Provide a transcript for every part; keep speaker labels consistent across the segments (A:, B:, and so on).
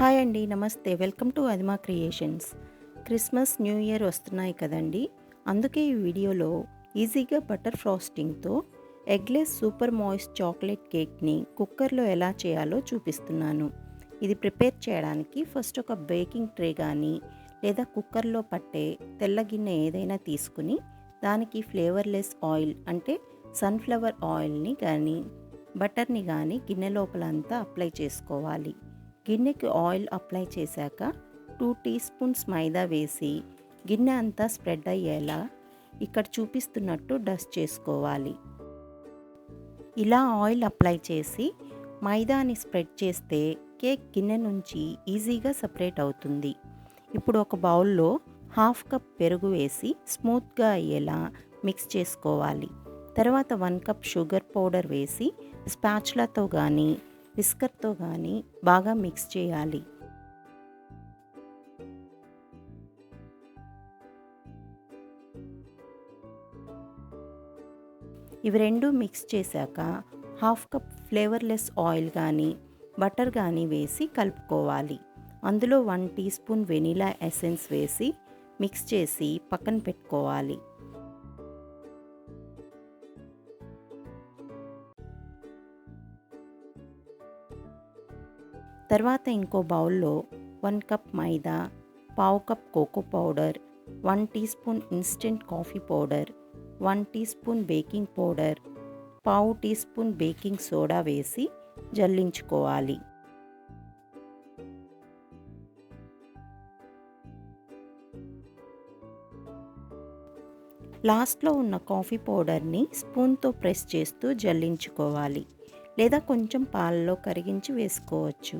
A: Hi అండి, నమస్తే. Welcome to Adima creations. Christmas, new year వస్తున్నాయి కదండి. అందుకే ఈ వీడియోలో ఈజీగా బటర్ ఫ్రాస్టింగ్తో ఎగ్లెస్ సూపర్ మాయిస్ట్ చాక్లెట్ కేక్ని కుక్కర్లో ఎలా చేయాలో చూపిస్తున్నాను. ఇది ప్రిపేర్ చేయడానికి ఫస్ట్ ఒక బేకింగ్ ట్రే కానీ లేదా కుక్కర్లో పట్టే తెల్ల గిన్నె ఏదైనా తీసుకుని దానికి ఫ్లేవర్లెస్ ఆయిల్ అంటే సన్ఫ్లవర్ ఆయిల్ని కానీ బటర్ని కానీ గిన్నె లోపలంతా అప్లై చేసుకోవాలి. గిన్నెకి ఆయిల్ అప్లై చేశాక 2 టీ స్పూన్స్ మైదా వేసి గిన్నె అంతా స్ప్రెడ్ అయ్యేలా ఇక్కడ చూపిస్తున్నట్టు డస్ట్ చేసుకోవాలి. ఇలా ఆయిల్ అప్లై చేసి మైదాని స్ప్రెడ్ చేస్తే కేక్ గిన్నె నుంచి ఈజీగా సపరేట్ అవుతుంది. ఇప్పుడు ఒక బౌల్లో 1/2 కప్ పెరుగు వేసి స్మూత్గా అయ్యేలా మిక్స్ చేసుకోవాలి. తర్వాత 1 కప్ షుగర్ పౌడర్ వేసి స్పాచులాతో కానీ విస్కర్తో కానీ బాగా మిక్స్ చేయాలి. ఇవి రెండు మిక్స్ చేశాక 1/2 కప్ ఫ్లేవర్లెస్ ఆయిల్ కానీ బటర్ కానీ వేసి కలుపుకోవాలి. అందులో 1 టీ స్పూన్ వెనిలా ఎసెన్స్ వేసి మిక్స్ చేసి పక్కన పెట్టుకోవాలి. తర్వాత ఇంకో బౌల్లో 1 cup maida, 1/2 cup cocoa powder, 1 teaspoon instant coffee powder, 1 teaspoon baking powder, 1/2 teaspoon baking soda వేసి జల్లించుకోవాలి. లాస్ట్లో ఉన్న కాఫీ పౌడర్ని స్పూన్తో ప్రెస్ చేస్తూ జల్లించుకోవాలి, లేదా కొంచెం పాలలో కరిగించి వేసుకోవచ్చు.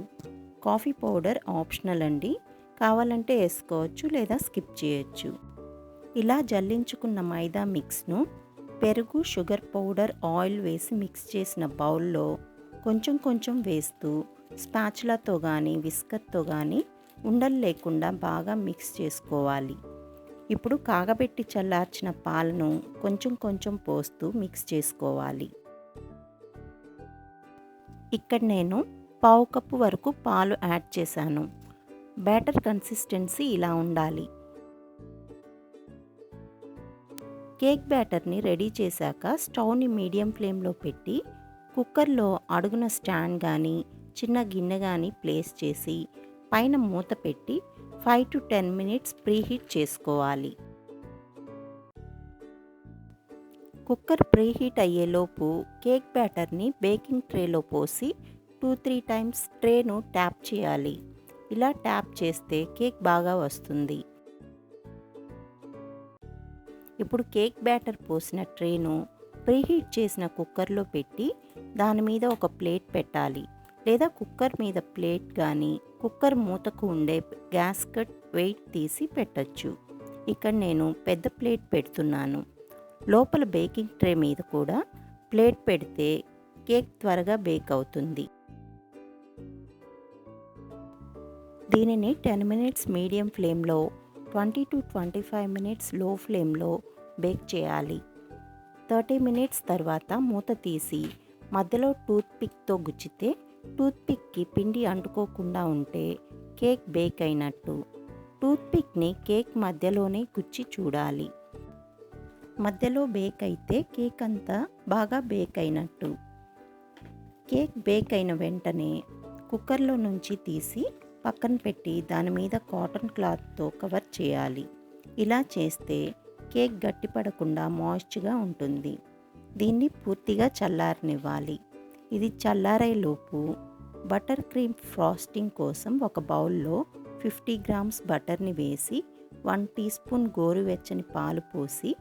A: కాఫీ పౌడర్ ఆప్షనల్ అండి, కావాలంటే వేసుకోవచ్చు లేదా స్కిప్ చేయొచ్చు. ఇలా జల్లించుకున్న మైదా మిక్స్ను పెరుగు, షుగర్ పౌడర్, ఆయిల్ వేసి మిక్స్ చేసిన బౌల్లో కొంచెం కొంచెం వేస్తూ స్పాచులాతో కానీ విస్కర్తో కానీ ఉండలు లేకుండా బాగా మిక్స్ చేసుకోవాలి. ఇప్పుడు కాగబెట్టి చల్లార్చిన పాలను కొంచెం కొంచెం పోస్తూ మిక్స్ చేసుకోవాలి. ఇక్కడ నేను 1/2 కప్పు వరకు పాలు యాడ్ చేశాను. బ్యాటర్ కన్సిస్టెన్సీ ఇలా ఉండాలి. కేక్ బ్యాటర్ని రెడీ చేశాక స్టవ్ని మీడియం ఫ్లేమ్లో పెట్టి కుక్కర్లో అడుగున స్టాండ్ కానీ చిన్న గిన్నె కానీ ప్లేస్ చేసి పైన మూత పెట్టి 5 to 10 మినిట్స్ ప్రీహీట్ చేసుకోవాలి. కుక్కర్ ప్రీహీట్ అయ్యేలోపు కేక్ బ్యాటర్ని బేకింగ్ ట్రేలో పోసి 2-3 టైమ్స్ ట్రేను ట్యాప్ చేయాలి. ఇలా ట్యాప్ చేస్తే కేక్ బాగా వస్తుంది. ఇప్పుడు కేక్ బ్యాటర్ పోసిన ట్రేను ప్రీహీట్ చేసిన కుక్కర్లో పెట్టి దాని మీద ఒక ప్లేట్ పెట్టాలి, లేదా కుక్కర్ మీద ప్లేట్ కానీ కుక్కర్ మూతకు ఉండే గ్యాస్కెట్ వెయిట్ తీసి పెట్టచ్చు. ఇక్కడ నేను పెద్ద ప్లేట్ పెడుతున్నాను. లోపల బేకింగ్ ట్రే మీద కూడా ప్లేట్ పెడితే కేక్ త్వరగా బేక్ అవుతుంది. దీనిని 10 మినిట్స్ మీడియం ఫ్లేమ్లో, 20 to 25 మినిట్స్ లో ఫ్లేమ్లో బేక్ చేయాలి. 30 మినిట్స్ తర్వాత మూత తీసి మధ్యలో టూత్పిక్తో గుచ్చితే టూత్పిక్కి పిండి అంటుకోకుండా ఉంటే కేక్ బేక్ అయినట్టు. టూత్పిక్ని కేక్ మధ్యలోనే గుచ్చి చూడాలి. మధ్యలో బేక్ అయితే కేక్ అంతా బాగా బేక్ అయినట్టు. కేక్ బేక్ అయిన వెంటనే కుక్కర్లో నుంచి తీసి పక్కన పెట్టి దాని మీద కాటన్ క్లాత్తో కవర్ చేయాలి. ఇలా చేస్తే కేక్ గట్టిపడకుండా మాయిస్ట్గా ఉంటుంది. దీన్ని పూర్తిగా చల్లారనివ్వాలి. ఇది చల్లారేలోపు బటర్ క్రీమ్ ఫ్రాస్టింగ్ కోసం ఒక బౌల్లో 50 గ్రామ్స్ బటర్ని వేసి 1 టీ స్పూన్ గోరువెచ్చని పాలు పోసి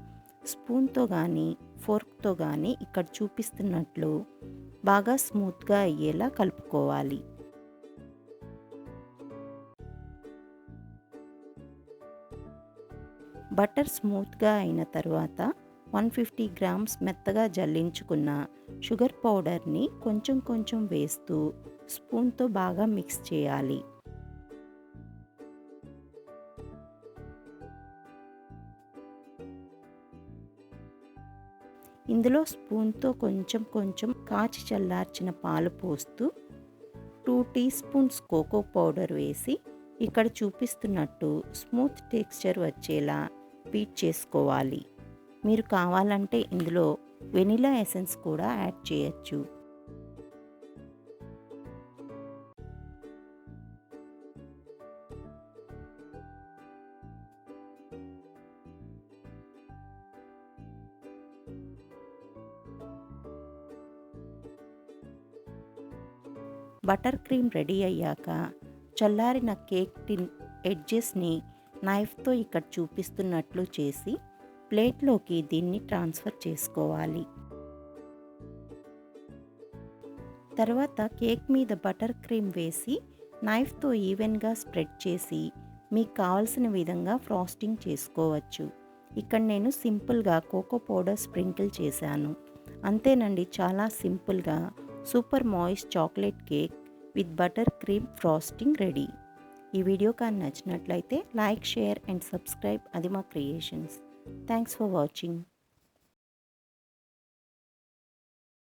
A: స్పూన్తో కానీ ఫోర్క్తో కానీ ఇక్కడ చూపిస్తున్నట్లు బాగా స్మూత్గా అయ్యేలా కలుపుకోవాలి. బటర్ స్మూత్గా అయిన తర్వాత 150 గ్రామ్స్ మెత్తగా జల్లించుకున్న షుగర్ పౌడర్ని కొంచెం కొంచెం వేస్తూ స్పూన్తో బాగా మిక్స్ చేయాలి. ఇందులో స్పూన్తో కొంచెం కొంచెం కాచి చల్లార్చిన పాలు పోస్తూ 2 టీ స్పూన్స్ కోకో పౌడర్ వేసి ఇక్కడ చూపిస్తున్నట్టు స్మూత్ టెక్స్చర్ వచ్చేలా బీట్ చేసుకోవాలి. మీరు కావాలంటే ఇందులో వెనిలా ఎసెన్స్ కూడా యాడ్ చేయొచ్చు. బటర్ క్రీమ్ రెడీ అయ్యాక చల్లారిన కేక్ టిన్ ఎడ్జెస్ని నైఫ్తో ఇక్కడ చూపిస్తున్నట్లు చేసి ప్లేట్లోకి దీన్ని ట్రాన్స్ఫర్ చేసుకోవాలి. తర్వాత కేక్ మీద బటర్ క్రీమ్ వేసి నైఫ్తో ఈవెన్గా స్ప్రెడ్ చేసి మీకు కావాల్సిన విధంగా ఫ్రాస్టింగ్ చేసుకోవచ్చు. ఇక్కడ నేను సింపుల్గా కోకో పౌడర్ స్ప్రింకిల్ చేశాను. అంతేనండి, చాలా సింపుల్గా super moist chocolate cake with butter cream frosting ready. ఈ వీడియో కానీ నచ్చినట్లయితే like, share and subscribe Adima creations. Thanks for watching.